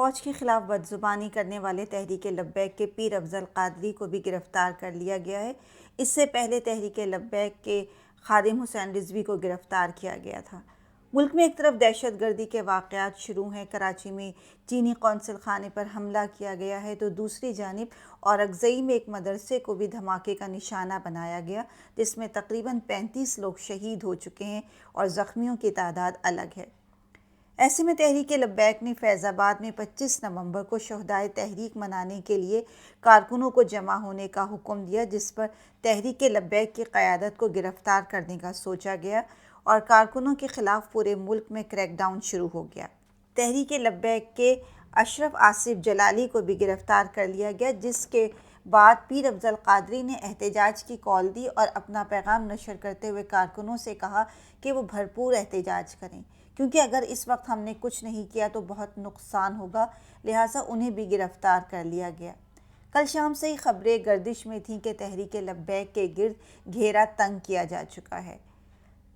فوج کے خلاف بدزبانی کرنے والے تحریک لبیک کے پیر افضل قادری کو بھی گرفتار کر لیا گیا ہے۔ اس سے پہلے تحریک لبیک کے خادم حسین رضوی کو گرفتار کیا گیا تھا۔ ملک میں ایک طرف دہشت گردی کے واقعات شروع ہیں، کراچی میں چینی قونصل خانے پر حملہ کیا گیا ہے، تو دوسری جانب اورکزئی میں ایک مدرسے کو بھی دھماکے کا نشانہ بنایا گیا، جس میں تقریباً 35 لوگ شہید ہو چکے ہیں اور زخمیوں کی تعداد الگ ہے۔ ایسے میں تحریک لبیک نے فیض آباد میں 25 نومبر کو شہدائے تحریک منانے کے لیے کارکنوں کو جمع ہونے کا حکم دیا، جس پر تحریک لبیک کی قیادت کو گرفتار کرنے کا سوچا گیا اور کارکنوں کے خلاف پورے ملک میں کریک ڈاؤن شروع ہو گیا۔ تحریک لبیک کے اشرف آصف جلالی کو بھی گرفتار کر لیا گیا، جس کے بعد پیر افضل قادری نے احتجاج کی کال دی اور اپنا پیغام نشر کرتے ہوئے کارکنوں سے کہا کہ وہ بھرپور احتجاج کریں، کیونکہ اگر اس وقت ہم نے کچھ نہیں کیا تو بہت نقصان ہوگا، لہٰذا انہیں بھی گرفتار کر لیا گیا۔ کل شام سے ہی خبریں گردش میں تھیں کہ تحریک لبیک کے گرد گھیرا تنگ کیا جا چکا ہے۔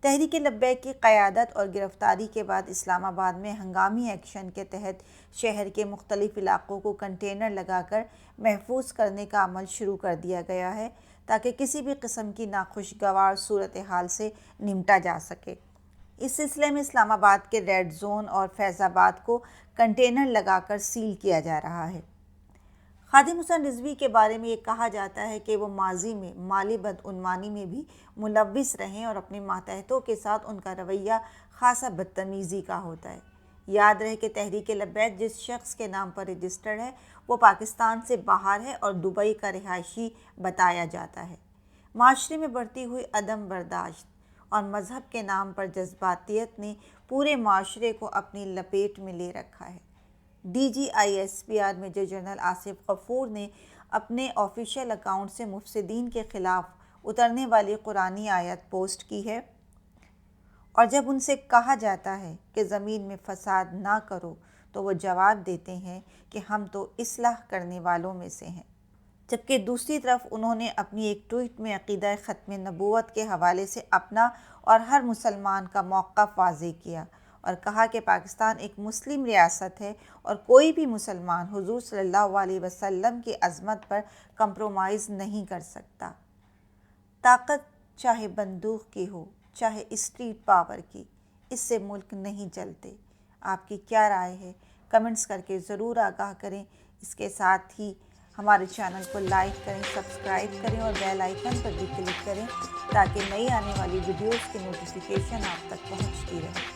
تحریک لبیک کی قیادت اور گرفتاری کے بعد اسلام آباد میں ہنگامی ایکشن کے تحت شہر کے مختلف علاقوں کو کنٹینر لگا کر محفوظ کرنے کا عمل شروع کر دیا گیا ہے، تاکہ کسی بھی قسم کی ناخوشگوار صورتحال سے نمٹا جا سکے۔ اس سلسلے میں اسلام آباد کے ریڈ زون اور فیض آباد کو کنٹینر لگا کر سیل کیا جا رہا ہے۔ خادم حسین رضوی کے بارے میں یہ کہا جاتا ہے کہ وہ ماضی میں مالی بدعنوانی میں بھی ملوث رہے اور اپنے ماتحتوں کے ساتھ ان کا رویہ خاصا بدتمیزی کا ہوتا ہے۔ یاد رہے کہ تحریک لبیک جس شخص کے نام پر رجسٹرڈ ہے وہ پاکستان سے باہر ہے اور دبئی کا رہائشی بتایا جاتا ہے۔ معاشرے میں بڑھتی ہوئی عدم برداشت اور مذہب کے نام پر جذباتیت نے پورے معاشرے کو اپنی لپیٹ میں لے رکھا ہے۔ D G I S P R major general Asif Ghafoor نے اپنے آفیشیل اکاؤنٹ سے مفسدین کے خلاف اترنے والی قرآنی آیت پوسٹ کی ہے، اور جب ان سے کہا جاتا ہے کہ زمین میں فساد نہ کرو تو وہ جواب دیتے ہیں کہ ہم تو اصلاح کرنے والوں میں سے ہیں۔ جبکہ دوسری طرف انہوں نے اپنی ایک ٹویٹ میں عقیدہ ختم نبوت کے حوالے سے اپنا اور ہر مسلمان کا موقف واضح کیا اور کہا کہ پاکستان ایک مسلم ریاست ہے اور کوئی بھی مسلمان حضور صلی اللہ علیہ وسلم کی عظمت پر کمپرومائز نہیں کر سکتا۔ طاقت چاہے بندوق کی ہو، چاہے اسٹریٹ پاور کی، اس سے ملک نہیں چلتے۔ آپ کی کیا رائے ہے؟ کمنٹس کر کے ضرور آگاہ کریں۔ اس کے ساتھ ہی ہمارے چینل کو لائک کریں، سبسکرائب کریں اور بیل آئیکن پر بھی کلک کریں تاکہ نئی آنے والی ویڈیوز کی نوٹیفیکیشن آپ تک پہنچتی رہے۔